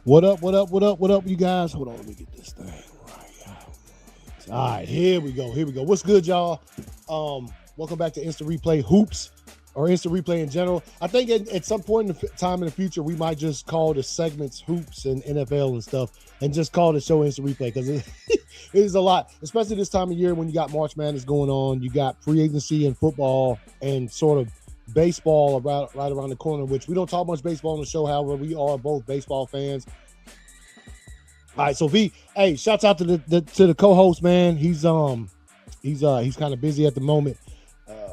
What up, what up, what up, what up, you guys? Hold on, let me get this thing right. All right, here we go, here we go. What's good, y'all? Welcome back to Instant Replay Hoops, or Instant Replay in general. I think at some point in the time in the future, we might just call the segments Hoops and NFL and stuff, and just call the show Instant Replay, because it is a lot, especially this time of year when you got March Madness going on, you got free agency and football and sort of baseball right around the corner, which we don't talk much baseball on the show. However, we are both baseball fans. All right, so V, hey, shouts out to the co-host, man. He's kind of busy at the moment. Hold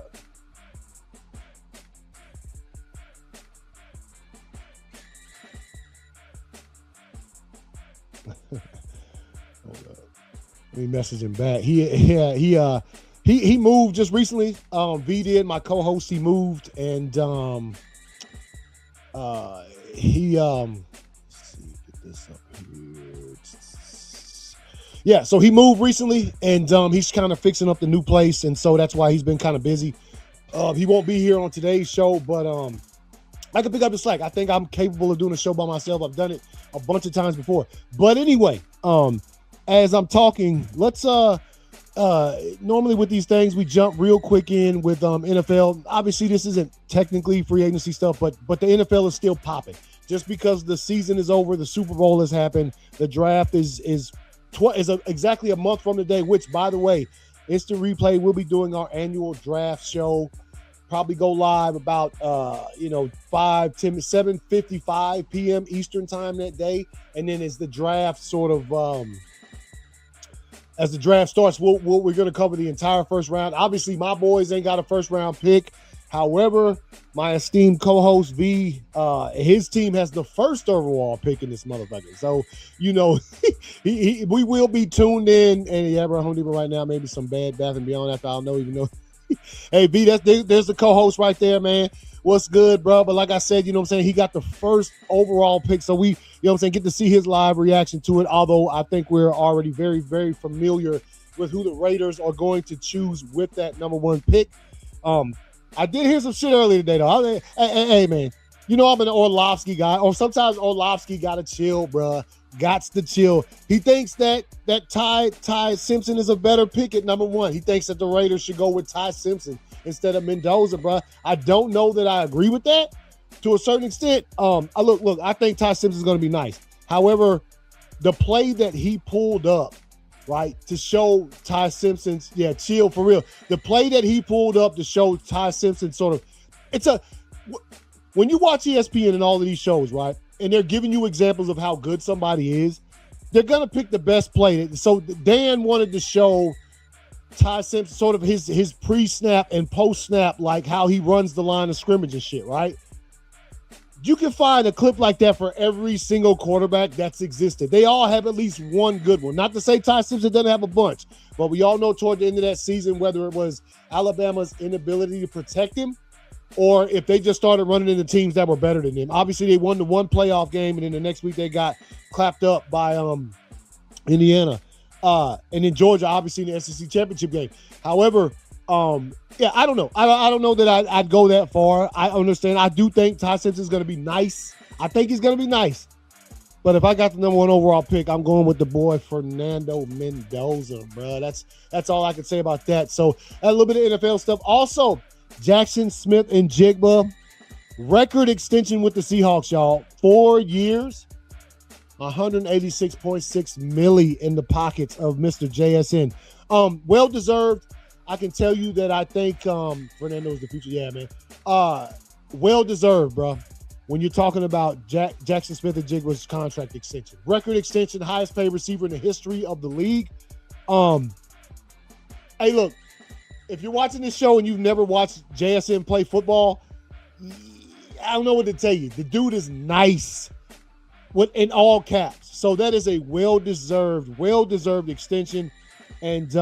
up. Let me message him back. He moved just recently. V did, my co-host, he moved, and he let's see, get this up here. Yeah, so he moved recently, and he's kind of fixing up the new place, and so that's why he's been kind of busy. He won't be here on today's show, but I can pick up the slack. I think I'm capable of doing a show by myself. I've done it a bunch of times before. But anyway, as I'm talking, let's normally with these things we jump real quick in with NFL. Obviously, this isn't technically free agency stuff, but the NFL is still popping. Just because the season is over, the Super Bowl has happened, the draft is exactly a month from today, which, by the way, Instant Replay will be doing our annual draft show. Probably go live about 7:55 p.m. Eastern time that day, and then as the draft as the draft starts, we're going to cover the entire first round. Obviously, my boys ain't got a first round pick. However, my esteemed co-host V, his team has the first overall pick in this motherfucker. So, we will be tuned in. And yeah, bro, Home Depot right now, maybe some Bed Bath & Beyond after I don't know, even know. Hey, V, there's the co-host right there, man. What's good, bro? But like I said, you know what I'm saying, he got the first overall pick. So we, you know what I'm saying, get to see his live reaction to it. Although I think we're already very, very familiar with who the Raiders are going to choose with that number one pick. I did hear some shit earlier today, though. Hey, man, I'm an Orlovsky guy, or sometimes Orlovsky got to chill, bruh. Gots to chill. He thinks that Ty Simpson is a better pick at number one. He thinks that the Raiders should go with Ty Simpson instead of Mendoza, bruh. I don't know that I agree with that to a certain extent. Look, I think Ty Simpson is going to be nice. However, the play that he pulled up, right, to show Ty Simpson's, chill for real. The play that he pulled up to show Ty Simpson when you watch ESPN and all of these shows, right, and they're giving you examples of how good somebody is, they're going to pick the best play. So Dan wanted to show Ty Simpson sort of his pre-snap and post-snap, like how he runs the line of scrimmage and shit, right? You can find a clip like that for every single quarterback that's existed. They all have at least one good one. Not to say Ty Simpson doesn't have a bunch, but we all know toward the end of that season, whether it was Alabama's inability to protect him or if they just started running into teams that were better than them. Obviously, they won the one playoff game, and then the next week they got clapped up by Indiana. And then Georgia, obviously, in the SEC championship game. However, I don't know. I don't know that I'd go that far. I understand. I do think Ty Simpson's going to be nice. I think he's going to be nice. But if I got the number one overall pick, I'm going with the boy Fernando Mendoza, bro. That's all I can say about that. So a little bit of NFL stuff. Also, Jackson Smith and Jigba, record extension with the Seahawks, y'all. 4 years, $186.6 million in the pockets of Mr. JSN. Well-deserved. I can tell you that I think Fernando's the future. Yeah, man. Well-deserved, bro. When you're talking about Jackson Smith and Jigba's contract extension. Record extension, highest paid receiver in the history of the league. Hey, look. If you're watching this show and you've never watched JSN play football, I don't know what to tell you. The dude is nice in all caps. So that is a well-deserved extension. And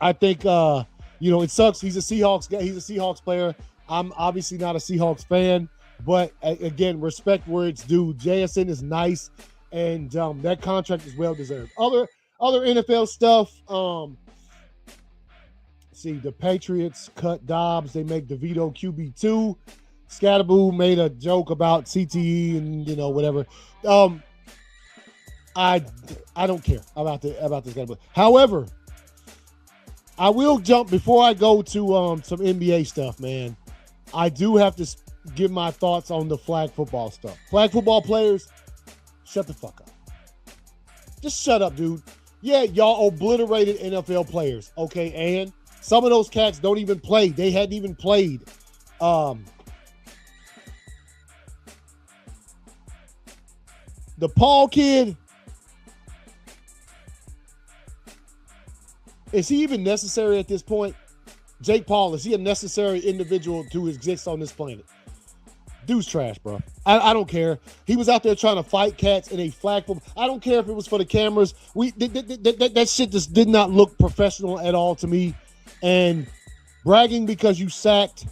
I think, it sucks. He's a Seahawks guy. He's a Seahawks player. I'm obviously not a Seahawks fan. But, again, respect where it's due. JSN is nice. And that contract is well-deserved. Other NFL stuff, see, the Patriots cut Dobbs. They make DeVito QB2. Scatterboo made a joke about CTE and, whatever. I don't care about this guy. However, I will jump before I go to some NBA stuff, man. I do have to give my thoughts on the flag football stuff. Flag football players, shut the fuck up. Just shut up, dude. Yeah, y'all obliterated NFL players, okay? And some of those cats don't even play. They hadn't even played. The Paul kid, is he even necessary at this point? Jake Paul, is he a necessary individual to exist on this planet? Dude's trash, bro. I don't care. He was out there trying to fight cats in a flag football. I don't care if it was for the cameras. That shit just did not look professional at all to me. And bragging because you sacked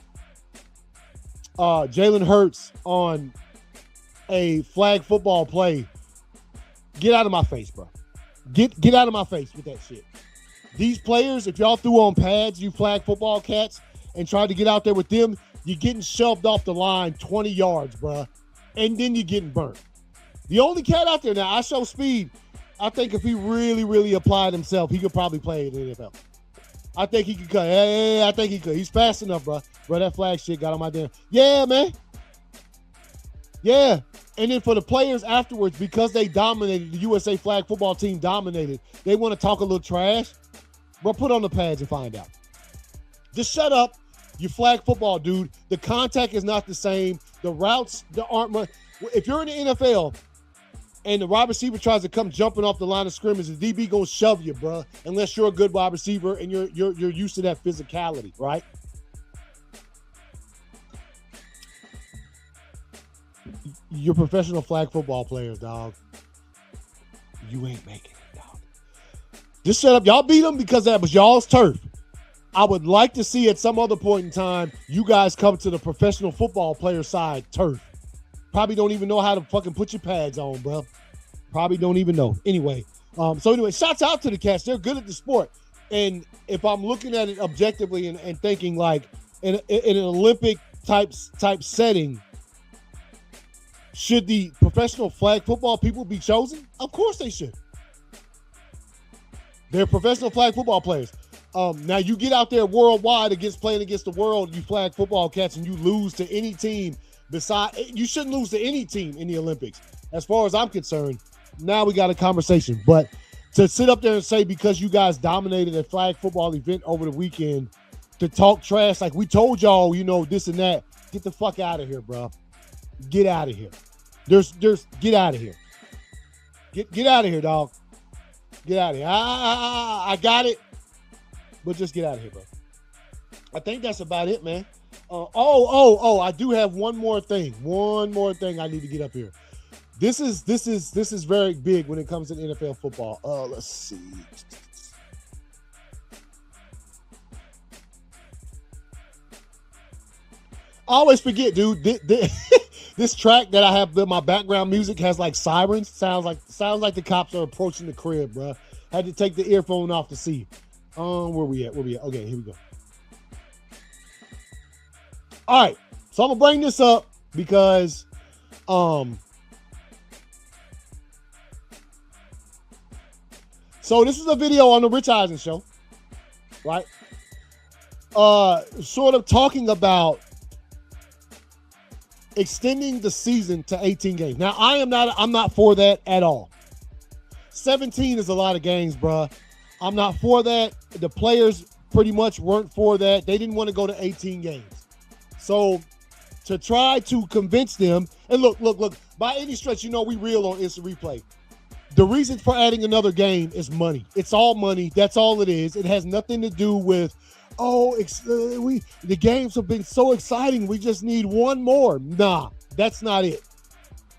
Jalen Hurts on a flag football play, get out of my face, bro. Get out of my face with that shit. These players, if y'all threw on pads, you flag football cats, and tried to get out there with them, you're getting shoved off the line 20 yards, bro. And then you're getting burnt. The only cat out there now, I show speed. I think if he really, really applied himself, he could probably play in the NFL. I think he could cut. Hey, I think he could. He's fast enough, bro. Bro, that flag shit got on my damn. Yeah, man. Yeah. And then for the players afterwards, because they dominated, the USA flag football team dominated, they want to talk a little trash. Bro, put on the pads and find out. Just shut up. You flag football, dude. The contact is not the same. The routes aren't much. If you're in the NFL and the wide receiver tries to come jumping off the line of scrimmage, the DB gonna shove you, bro. Unless you're a good wide receiver and you're used to that physicality, right? You're professional flag football players, dog. You ain't making it, dog. Just shut up. Y'all beat them because that was y'all's turf. I would like to see at some other point in time you guys come to the professional football player side turf. Probably don't even know how to fucking put your pads on, bro. Probably don't even know. Anyway, shouts out to the cats. They're good at the sport. And if I'm looking at it objectively and thinking like in an Olympic type setting, should the professional flag football people be chosen? Of course they should. They're professional flag football players. Now you get out there worldwide playing against the world, you flag football cats, and you lose to any team you shouldn't lose to any team in the Olympics. As far as I'm concerned, now we got a conversation. But to sit up there and say because you guys dominated a flag football event over the weekend, to talk trash like we told y'all, this and that, get the fuck out of here, bro. Get out of here. Get out of here. Get out of here, dog. Get out of here. I got it. But just get out of here, bro. I think that's about it, man. I do have one more thing. One more thing I need to get up here. This is very big when it comes to NFL football. Let's see. I always forget, dude. This track that I have, my background music has like sirens. Sounds like the cops are approaching the crib, bro. Had to take the earphone off to see. Where we at? Okay, here we go. All right, so I'm gonna bring this up because, so this is a video on the Rich Eisen show, right? Sort of talking about extending the season to 18 games. Now, I'm not for that at all. 17 is a lot of games, bruh. I'm not for that. The players pretty much weren't for that. They didn't want to go to 18 games. So to try to convince them, and look, by any stretch, we real on instant replay. The reason for adding another game is money. It's all money. That's all it is. It has nothing to do with, the games have been so exciting. We just need one more. Nah, that's not it.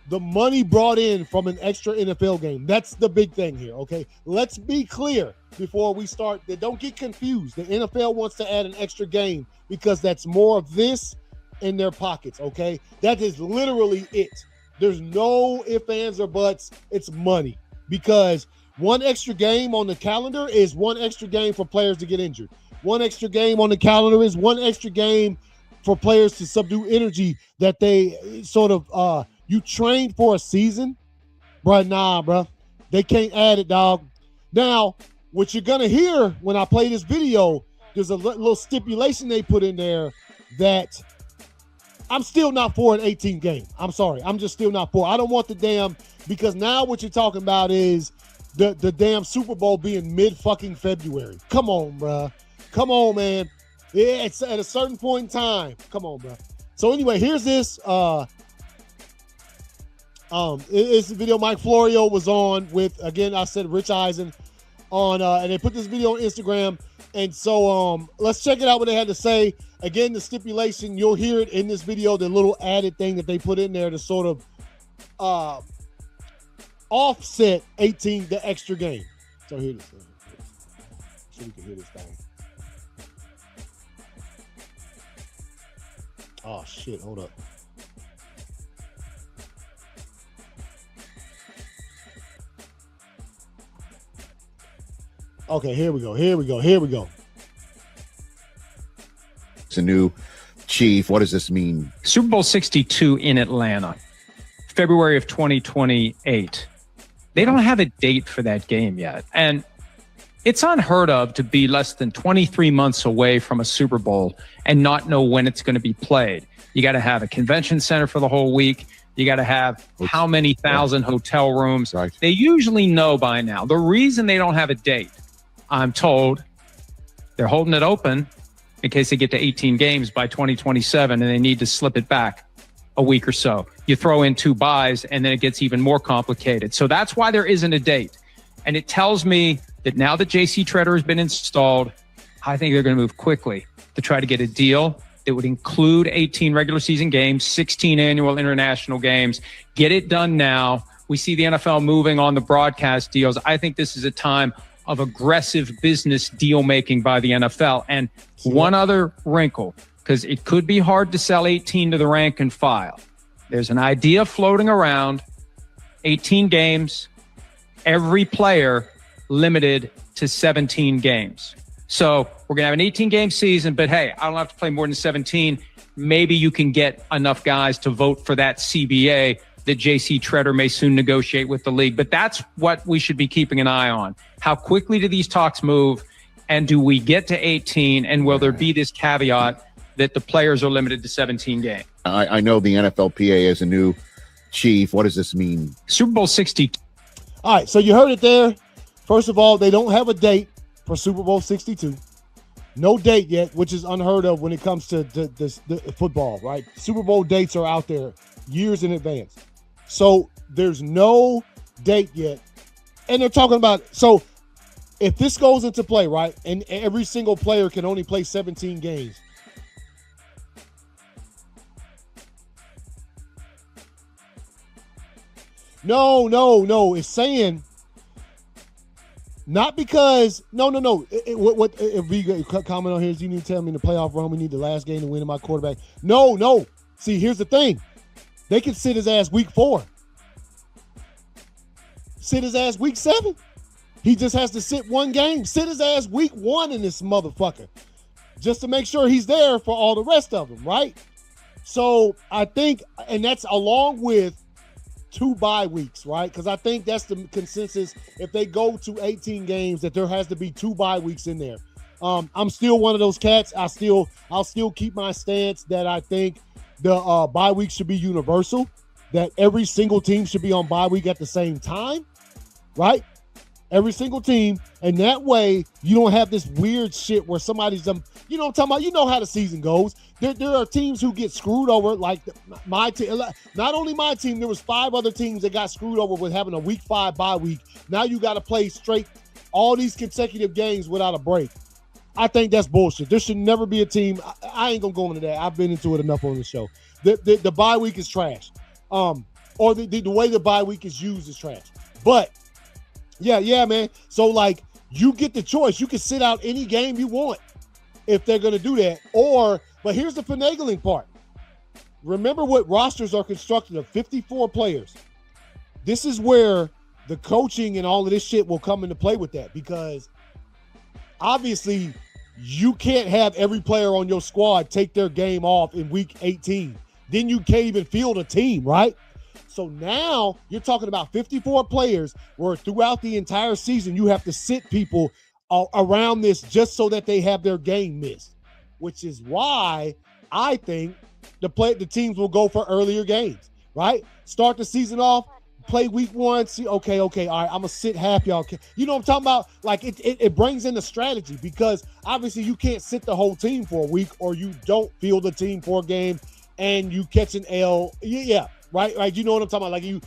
The money brought in from an extra NFL game. That's the big thing here, okay? Let's be clear before we start. Don't get confused. The NFL wants to add an extra game because that's more of this in their pockets, okay? That is literally it. There's no ifs, ands, or buts. It's money because one extra game on the calendar is one extra game for players to get injured. One extra game on the calendar is one extra game for players to subdue energy that they sort of you trained for a season, bro. Nah, bro. They can't add it, dog. Now, what you're going to hear when I play this video, there's a little stipulation they put in there that I'm still not for an 18 game. I'm sorry. I'm just still not for. I don't want the damn, because now what you're talking about is the damn Super Bowl being mid-fucking February. Come on, bruh. Come on, man. Yeah, it's at a certain point in time. Come on, bruh. So anyway, here's this. It's the video Mike Florio was on with, again, I said Rich Eisen on, and they put this video on Instagram. And so let's check it out what they had to say. Again, the stipulation, you'll hear it in this video, the little added thing that they put in there to sort of offset 18, the extra game. So here it is. So we can hear this thing. Oh, shit. Hold up. Okay, here we go. It's a new chief. What does this mean? Super Bowl 62 in Atlanta, February of 2028. They don't have a date for that game yet. And it's unheard of to be less than 23 months away from a Super Bowl and not know when it's going to be played. You got to have a convention center for the whole week. You got to have how many thousand hotel rooms. Right. They usually know by now. The reason they don't have a date, I'm told, they're holding it open in case they get to 18 games by 2027 and they need to slip it back a week or so. You throw in 2 buys and then it gets even more complicated. So that's why there isn't a date. And it tells me that now that JC Treader has been installed, I think they're going to move quickly to try to get a deal that would include 18 regular season games, 16 annual international games. Get it done now. We see the NFL moving on the broadcast deals. I think this is a time of aggressive business deal making by the NFL. And one other wrinkle, because it could be hard to sell 18 to the rank and file. There's an idea floating around, 18 games, every player limited to 17 games. So we're going to have an 18-game season, but hey, I don't have to play more than 17. Maybe you can get enough guys to vote for that CBA that JC Treader may soon negotiate with the league. But that's what we should be keeping an eye on. How quickly do these talks move? And do we get to 18? And will there be this caveat that the players are limited to 17 games? I know the NFLPA is a new chief. What does this mean? Super Bowl 62. All right, so you heard it there. First of all, they don't have a date for Super Bowl 62. No date yet, which is unheard of when it comes to the football, right? Super Bowl dates are out there years in advance. So there's no date yet. And they're talking about, so if this goes into play, right, and every single player can only play 17 games. No. It's saying not because no. What if we comment on here is you need to tell me in the playoff run we need the last game to win in my quarterback. No. See, here's the thing. They can sit his ass week 4. Sit his ass week 7. He just has to sit one game. Sit his ass week 1 in this motherfucker. Just to make sure he's there for all the rest of them, right? So I think, and that's along with 2 bye weeks, right? Because I think that's the consensus. If they go to 18 games, that there has to be 2 bye weeks in there. I'm still one of those cats. I'll still keep my stance that I think the bye week should be universal, that every single team should be on bye week at the same time, right? Every single team. And that way you don't have this weird shit where somebody's, you know what I'm talking about? You know how the season goes. There are teams who get screwed over, like my team. Not only my team, there was 5 other teams that got screwed over with having a week 5 bye week. Now you got to play straight all these consecutive games without a break. I think that's bullshit. There should never be a team. I ain't gonna go into that. I've been into it enough on the show. The bye week is trash. Or the way the bye week is used is trash. But yeah, man. So like you get the choice. You can sit out any game you want if they're gonna do that. But here's the finagling part. Remember what rosters are constructed of 54 players. This is where the coaching and all of this shit will come into play with that, because obviously you can't have every player on your squad take their game off in week 18. Then you can't even field a team, right? So now you're talking about 54 players where throughout the entire season you have to sit people around this just so that they have their game missed, which is why I think the teams will go for earlier games, right? Start the season off, play week 1, see, okay, all right, I'm going to sit half y'all. You know what I'm talking about? Like, it brings in the strategy because obviously you can't sit the whole team for a week or you don't field the team for a game and you catch an L. Yeah, right? Like, you know what I'm talking about? Like, you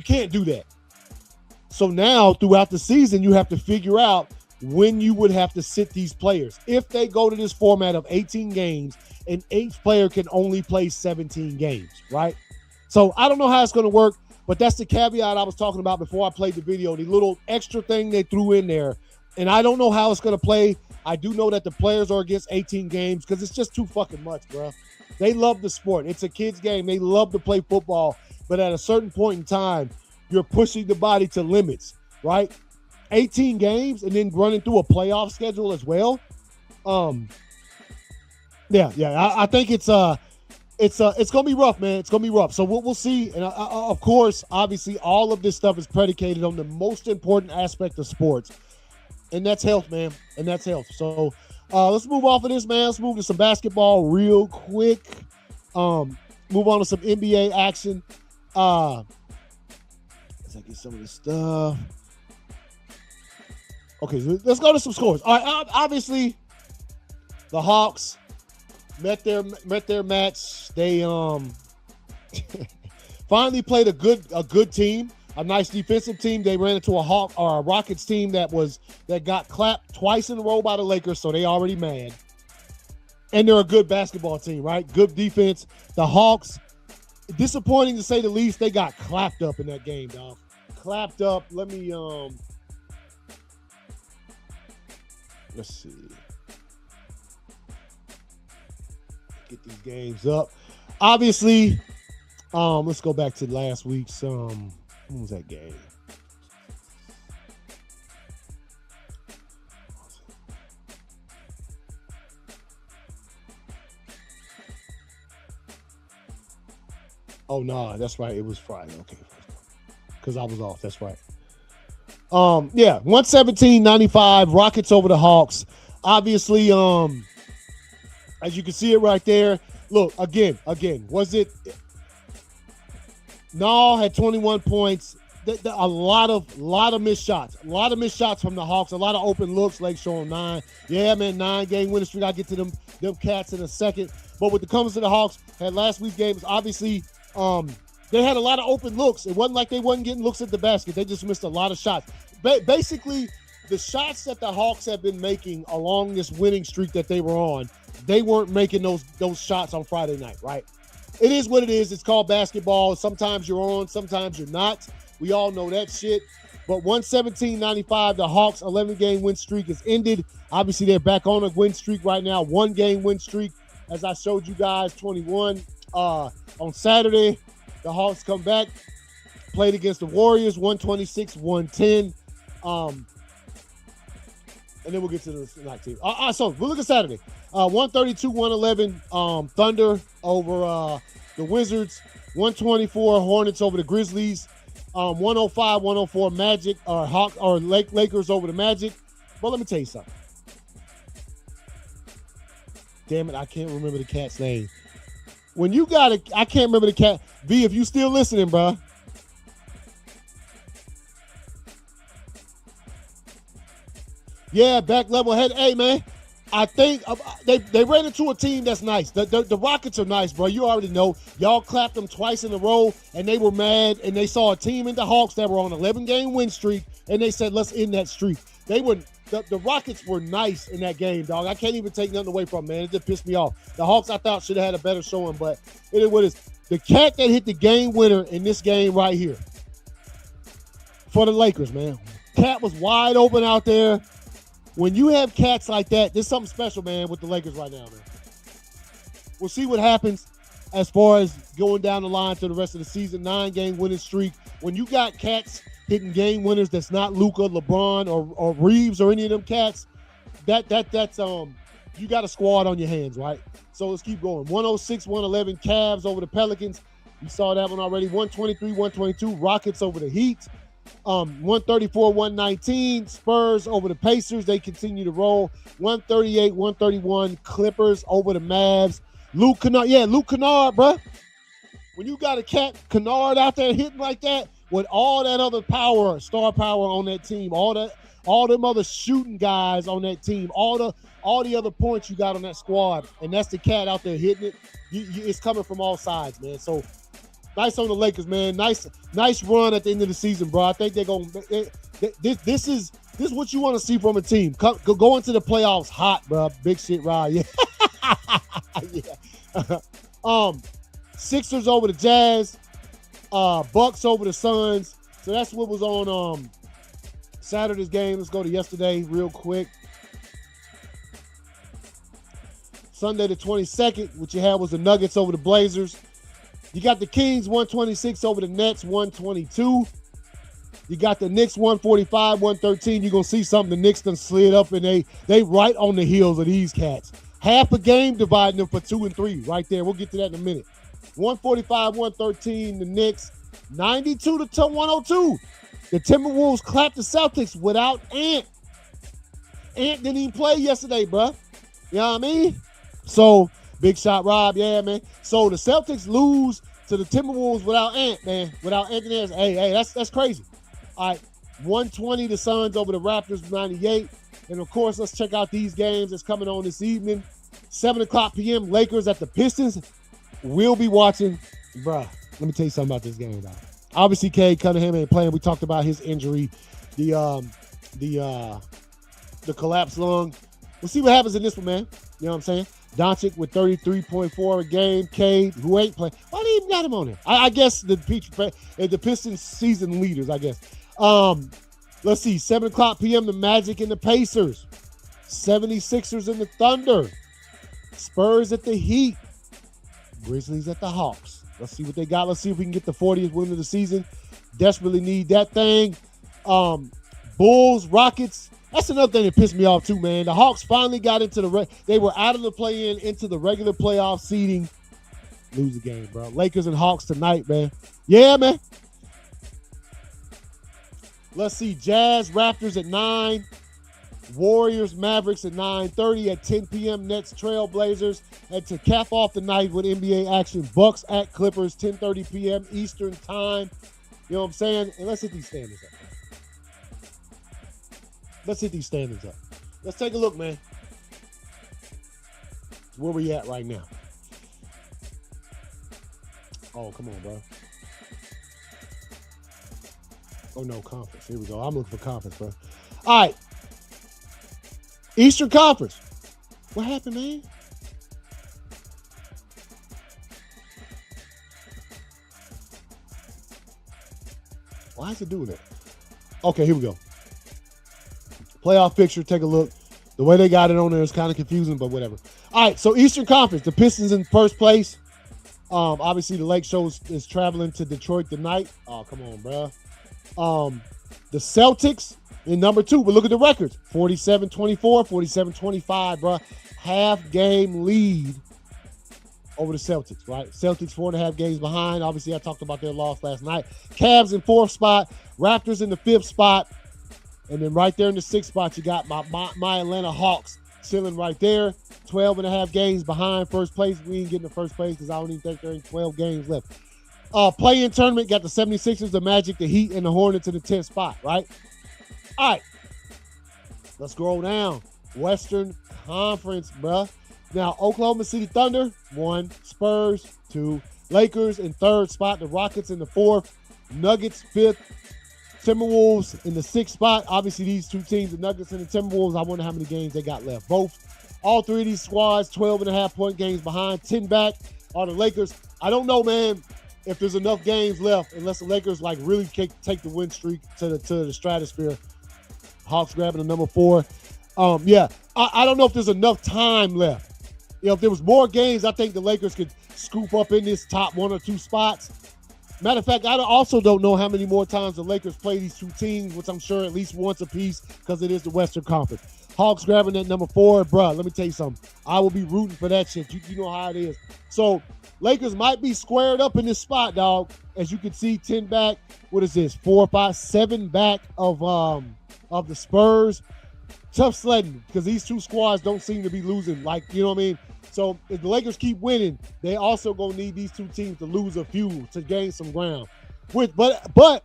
can't do that. So now throughout the season, you have to figure out when you would have to sit these players. If they go to this format of 18 games and each player can only play 17 games, right? So I don't know how it's going to work, but that's the caveat I was talking about before I played the video, the little extra thing they threw in there. And I don't know how it's going to play. I do know that the players are against 18 games because it's just too fucking much, bro. They love the sport. It's a kid's game. They love to play football. But at a certain point in time, you're pushing the body to limits, right? 18 games and then running through a playoff schedule as well. I think it's gonna be rough, man. It's gonna be rough. So we'll see. And of course, obviously, all of this stuff is predicated on the most important aspect of sports, and that's health, man. And that's health. So let's move off of this, man. Let's move to some basketball real quick. Move on to some NBA action. Let's get some of this stuff. Okay, so let's go to some scores. All right, obviously, the Hawks met their match. They finally played a good team, a nice defensive team. They ran into a Rockets team that got clapped twice in a row by the Lakers, so they already mad. And they're a good basketball team, right? Good defense. The Hawks, disappointing to say the least, they got clapped up in that game, dog. Clapped up. Let me let's see. Get these games up. Obviously, let's go back to last week's what was that game? Oh no, that's right. It was Friday. Okay. Because I was off. That's right. 117-95, Rockets over the Hawks. Obviously, as you can see it right there. Look, again, was it? Nall had 21 points. A lot of missed shots. A lot of missed shots from the Hawks. A lot of open looks. Lake showing 9. Yeah, man, 9-game winning streak. I'll get to them cats in a second. But when it comes to the Hawks, had last week's games, obviously, they had a lot of open looks. It wasn't like they wasn't getting looks at the basket. They just missed a lot of shots. Basically, the shots that the Hawks have been making along this winning streak that they were on, they weren't making those shots on Friday night, right? It is what it is. It's called basketball. Sometimes you're on, sometimes you're not. We all know that shit. But 117-95, the Hawks' 11-game win streak is ended. Obviously, they're back on a win streak right now. 1-game win streak, as I showed you guys, 21. On Saturday, the Hawks come back, played against the Warriors, 126-110. And then we'll get to the night team. So we'll look at Saturday. 132-111 Thunder over the Wizards. 124 Hornets over the Grizzlies. 105-104 Magic or Lakers over the Magic. But let me tell you something. Damn it, I can't remember the cat's name. When you got it, I can't remember the cat. V, if you still listening, bro. Yeah, back level head. Hey, man, I think they ran into a team that's nice. The Rockets are nice, bro. You already know. Y'all clapped them twice in a row, and they were mad, and they saw a team in the Hawks that were on an 11-game win streak, and they said, let's end that streak. The Rockets were nice in that game, dog. I can't even take nothing away from them, man. It just pissed me off. The Hawks, I thought, should have had a better showing, but it is what it is. The cat that hit the game winner in this game right here for the Lakers, man. Cat was wide open out there. When you have cats like that, there's something special, man, with the Lakers right now, man. We'll see what happens as far as going down the line to the rest of the season. 9-game winning streak. When you got cats hitting game winners that's not Luka, LeBron, or Reeves or any of them cats, that's you got a squad on your hands, right? So let's keep going. 106-111 Cavs over the Pelicans. You saw that one already. 123, 122. Rockets over the Heat. 134, 119. Spurs over the Pacers. They continue to roll. 138, 131. Clippers over the Mavs. Luke Kennard. Yeah, Luke Kennard, bro. When you got a cat Kennard out there hitting like that with all that other power, star power on that team, all them other shooting guys on that team, all the other points you got on that squad, and that's the cat out there hitting it. It's coming from all sides, man. So nice on the Lakers, man. Nice run at the end of the season, bro. I think they're going. This is what you want to see from a team. Go into the playoffs hot, bro. Big shit, Rod. Yeah. Yeah. Sixers over the Jazz. Bucks over the Suns. So that's what was on Saturday's game. Let's go to yesterday real quick. Sunday the 22nd, what you had was the Nuggets over the Blazers. You got the Kings 126 over the Nets 122. You got the Knicks 145, 113. You're going to see something. The Knicks done slid up, and they right on the heels of these cats. Half a game dividing them for 2 and 3 right there. We'll get to that in a minute. 145, 113, the Knicks. 92 to 102. The Timberwolves clapped the Celtics without Ant. Ant didn't even play yesterday, bro. You know what I mean? So, big shot, Rob. Yeah, man. So, the Celtics lose to the Timberwolves without Ant, man. Without Anthony Davis. Hey, that's crazy. All right, 120, the Suns over the Raptors, 98. And, of course, let's check out these games that's coming on this evening. 7 o'clock p.m., Lakers at the Pistons. We'll be watching. Bruh, let me tell you something about this game, dog. Obviously, Cade Cunningham ain't playing. We talked about his injury, the collapsed lung. We'll see what happens in this one, man. You know what I'm saying? Doncic with 33.4 a game. Cade, who ain't playing. Why they even got him on there? I guess the Pistons season leaders, I guess. Let's see. 7 o'clock p.m., the Magic and the Pacers. 76ers and the Thunder. Spurs at the Heat. Grizzlies at the Hawks. Let's see what they got. Let's see if we can get the 40th win of the season. Desperately need that thing. Bulls, Rockets. That's another thing that pissed me off too, man. The Hawks finally got into they were out of the play-in into the regular playoff seeding. Lose the game, bro. Lakers and Hawks tonight, man. Yeah, man. Let's see. Jazz, Raptors at 9. Warriors, Mavericks at 9:30. At 10 p.m., Nets, Trailblazers. And to cap off the night with NBA action, Bucks at Clippers, 10:30 p.m. Eastern time. You know what I'm saying? And let's hit these standings up. Let's take a look, man. Where we at right now? Oh, come on, bro. Oh, no, conference. Here we go. I'm looking for conference, bro. All right. Eastern Conference. What happened, man? Why is it doing that? Okay, here we go. Playoff picture, take a look. The way they got it on there is kind of confusing, but whatever. All right, so Eastern Conference, the Pistons in first place. Obviously, the Lake Show is traveling to Detroit tonight. Oh, come on, bro. The Celtics in number 2, but look at the records. 47-24, 47-25, bro. Half game lead over the Celtics, right? Celtics 4.5 games behind. Obviously, I talked about their loss last night. Cavs in 4th spot. Raptors in the 5th spot. And then right there in the 6th spot, you got my Atlanta Hawks chilling right there. 12.5 games behind first place. We ain't getting to first place because I don't even think there ain't 12 games left. Play-in tournament, got the 76ers, the Magic, the Heat, and the Hornets in the 10th spot, right? All right. Let's scroll down. Western Conference, bruh. Now, Oklahoma City Thunder, 1. Spurs, 2. Lakers in 3rd spot. The Rockets in the 4th. Nuggets, 5th. Timberwolves in the 6th spot. Obviously, these two teams, the Nuggets and the Timberwolves, I wonder how many games they got left. All 3 of these squads, 12.5-point games behind. 10 back are the Lakers. I don't know, man, if there's enough games left, unless the Lakers like really take the win streak to the stratosphere. Hawks grabbing the number 4. I don't know if there's enough time left. You know, if there was more games, I think the Lakers could scoop up in this top 1 or 2 spots. Matter of fact, I also don't know how many more times the Lakers play these two teams, which I'm sure at least once apiece because it is the Western Conference. Hawks grabbing that number 4, bruh. Let me tell you something. I will be rooting for that shit. You know how it is. So Lakers might be squared up in this spot, dog. As you can see, 10 back. What is this? 4, 5, 7 back of the Spurs. Tough sledding because these two squads don't seem to be losing. Like, you know what I mean? So if the Lakers keep winning, they also gonna need these two teams to lose a few to gain some ground. But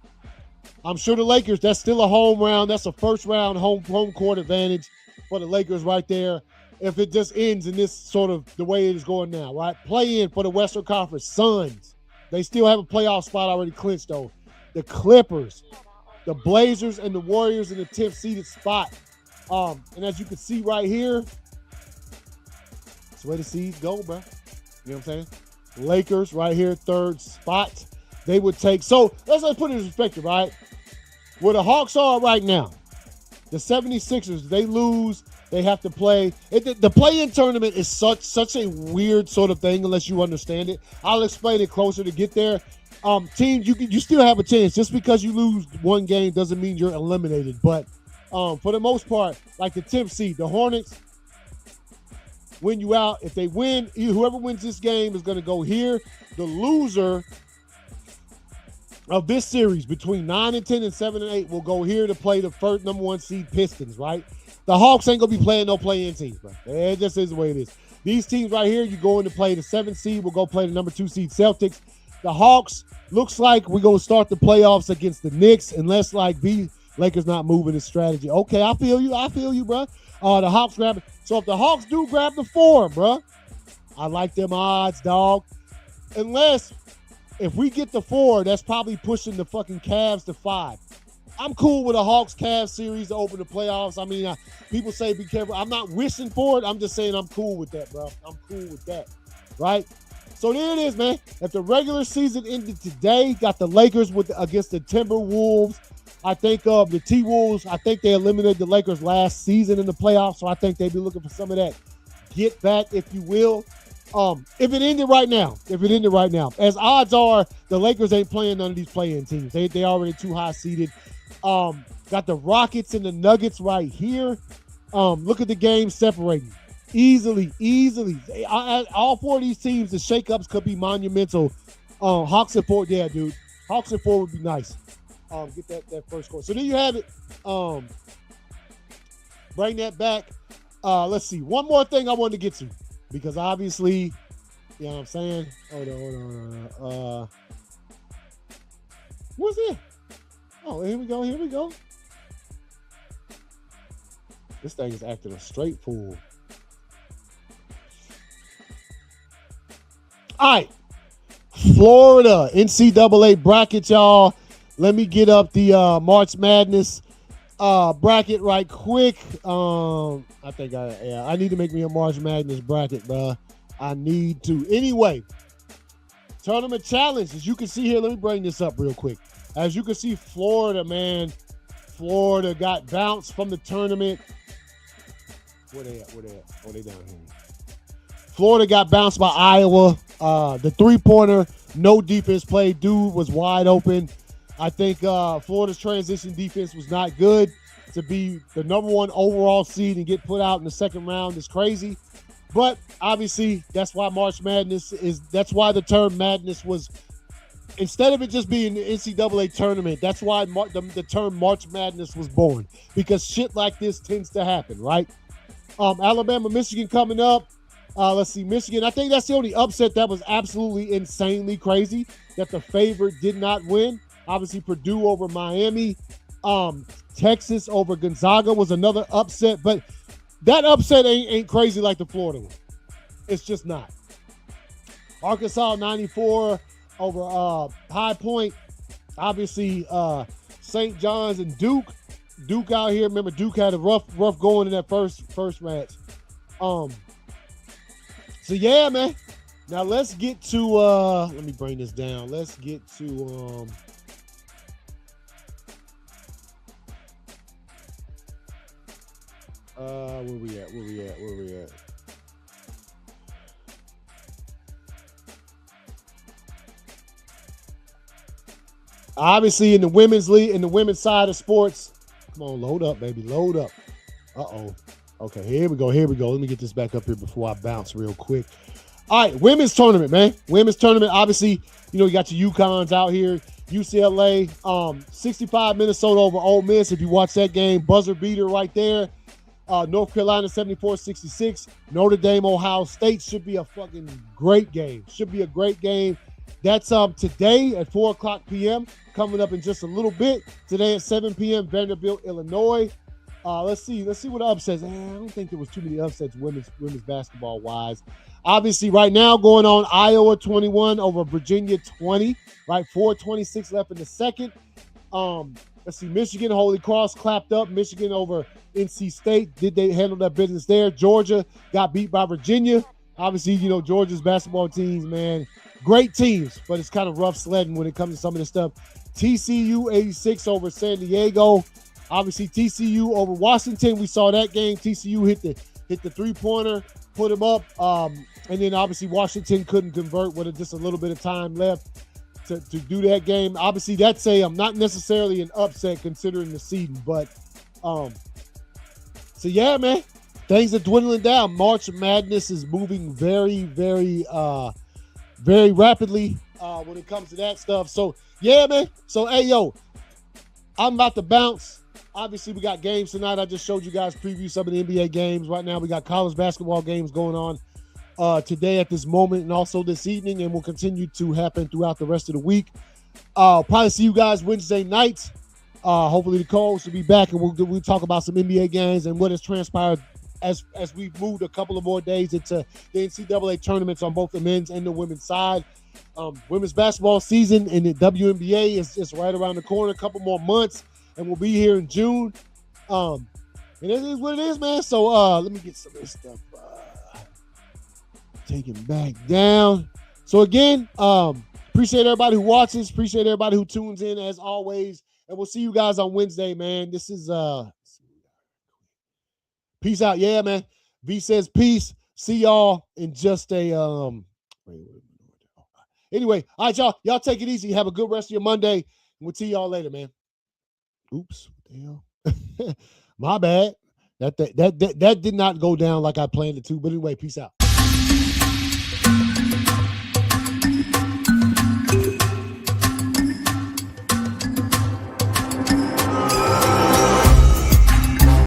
I'm sure the Lakers, that's still a home round. That's a first round home court advantage for the Lakers right there. If it just ends in this sort of the way it is going now, right? Play in for the Western Conference. Suns. They still have a playoff spot already clinched, though. The Clippers, the Blazers, and the Warriors in the 10th seeded spot. And as you can see right here, that's where the seeds go, bro. You know what I'm saying? Lakers right here, 3rd spot. They would take. So let's put it in perspective, right? Where the Hawks are right now, the 76ers, they lose. They have to play. The play-in tournament is such a weird sort of thing unless you understand it. I'll explain it closer to get there. Teams, you still have a chance. Just because you lose one game doesn't mean you're eliminated. But for the most part, like the 10th seed, the Hornets win you out. If they win, whoever wins this game is going to go here. The loser of this series between 9 and 10 and 7 and 8 will go here to play the first number 1 seed Pistons, right? The Hawks ain't going to be playing no play-in teams, bro. It just is the way it is. These teams right here, you go in to play the 7th seed. We'll go play the number 2 seed Celtics. The Hawks, looks like we're going to start the playoffs against the Knicks unless, like, the Lakers not moving his strategy. Okay, I feel you, bro. The Hawks grab it. So if the Hawks do grab the 4, bro, I like them odds, dog. Unless, if we get the 4, that's probably pushing the fucking Cavs to 5. I'm cool with a Hawks-Cavs series to open the playoffs. I mean, people say be careful. I'm not wishing for it. I'm just saying I'm cool with that, bro. I'm cool with that, right? So there it is, man. If the regular season ended today, got the Lakers against the Timberwolves. I think the T-Wolves, I think they eliminated the Lakers last season in the playoffs, so I think they'd be looking for some of that get back, if you will. If it ended right now, as odds are, the Lakers ain't playing none of these play-in teams. They already too high seeded. Got the Rockets and the Nuggets right here. Look at the game separating. Easily. All 4 of these teams, the shakeups could be monumental. Hawks and 4, yeah, dude. Hawks and 4 would be nice. Get that first score. So there you have it. Bring that back. Let's see. One more thing I wanted to get to. Because obviously, you know what I'm saying? Hold on. What's it? Oh, here we go. This thing is acting a straight fool. All right. Florida NCAA bracket, y'all. Let me get up the March Madness bracket right quick. I need to make me a March Madness bracket, bro. I need to. Anyway, tournament challenge. As you can see here, let me bring this up real quick. As you can see, Florida, man. Florida got bounced from the tournament. Where they at? Oh, they down here. Florida got bounced by Iowa. The three-pointer, no defense play. Dude was wide open. I think Florida's transition defense was not good. To be the number 1 overall seed and get put out in the second round is crazy. But obviously, that's why March Madness that's why the term madness was, instead of it just being the NCAA tournament, that's why the term March Madness was born. Because shit like this tends to happen, right? Alabama, Michigan coming up. Let's see, Michigan. I think that's the only upset that was absolutely insanely crazy, that the favorite did not win. Obviously, Purdue over Miami. Texas over Gonzaga was another upset, but that upset ain't crazy like the Florida one. It's just not. Arkansas 94 over High Point. Obviously, St. John's and Duke. Duke out here. Remember, Duke had a rough going in that first match. So yeah, man. Now let's get to let me bring this down. Let's get to where we at? Obviously, in the women's league, in the women's side of sports, come on, load up, baby, load up. Okay, here we go. Let me get this back up here before I bounce real quick. All right, women's tournament, man. Women's tournament. Obviously, you got your UConns out here. UCLA, 65 Minnesota over Ole Miss. If you watch that game, buzzer beater right there. North Carolina 74-66. Notre Dame, Ohio State should be a fucking great game. That's today at 4:00 p.m. Coming up in just a little bit. Today at 7 p.m. Vanderbilt, Illinois. Let's see what upsets. I don't think there was too many upsets women's basketball wise. Obviously, right now going on Iowa 21 over Virginia 20. Right, 4:26 left in the second. Let's see, Michigan, Holy Cross clapped up. Michigan over NC State. Did they handle that business there? Georgia got beat by Virginia. Obviously, Georgia's basketball teams, man, great teams, but it's kind of rough sledding when it comes to some of this stuff. TCU 86 over San Diego. Obviously, TCU over Washington. We saw that game. TCU hit the three-pointer, put him up, and then obviously Washington couldn't convert with just a little bit of time left to do that game. Obviously, that's not necessarily an upset considering the seeding, but so yeah, man, things are dwindling down. March Madness is moving very, very, very rapidly when it comes to that stuff. So yeah, man. So hey, yo, I'm about to bounce. Obviously, we got games tonight. I just showed you guys preview some of the NBA games. Right now, we got college basketball games going on today at this moment and also this evening, and will continue to happen throughout the rest of the week. Probably see you guys Wednesday night. Hopefully, the co-host will be back, and we'll talk about some NBA games and what has transpired as we've moved a couple of more days into the NCAA tournaments on both the men's and the women's side. Women's basketball season in the WNBA is just right around the corner. A couple more months, and we'll be here in June. And it is what it is, man. So let me get some of this stuff taken back down. So again, appreciate everybody who watches. Appreciate everybody who tunes in as always. And we'll see you guys on Wednesday, man. This is peace out. Yeah, man. V says peace. See y'all in just a anyway. All right, y'all. Y'all take it easy. Have a good rest of your Monday. And we'll see y'all later, man. Oops. What the hell? My bad. That did not go down like I planned it to. But anyway, peace out.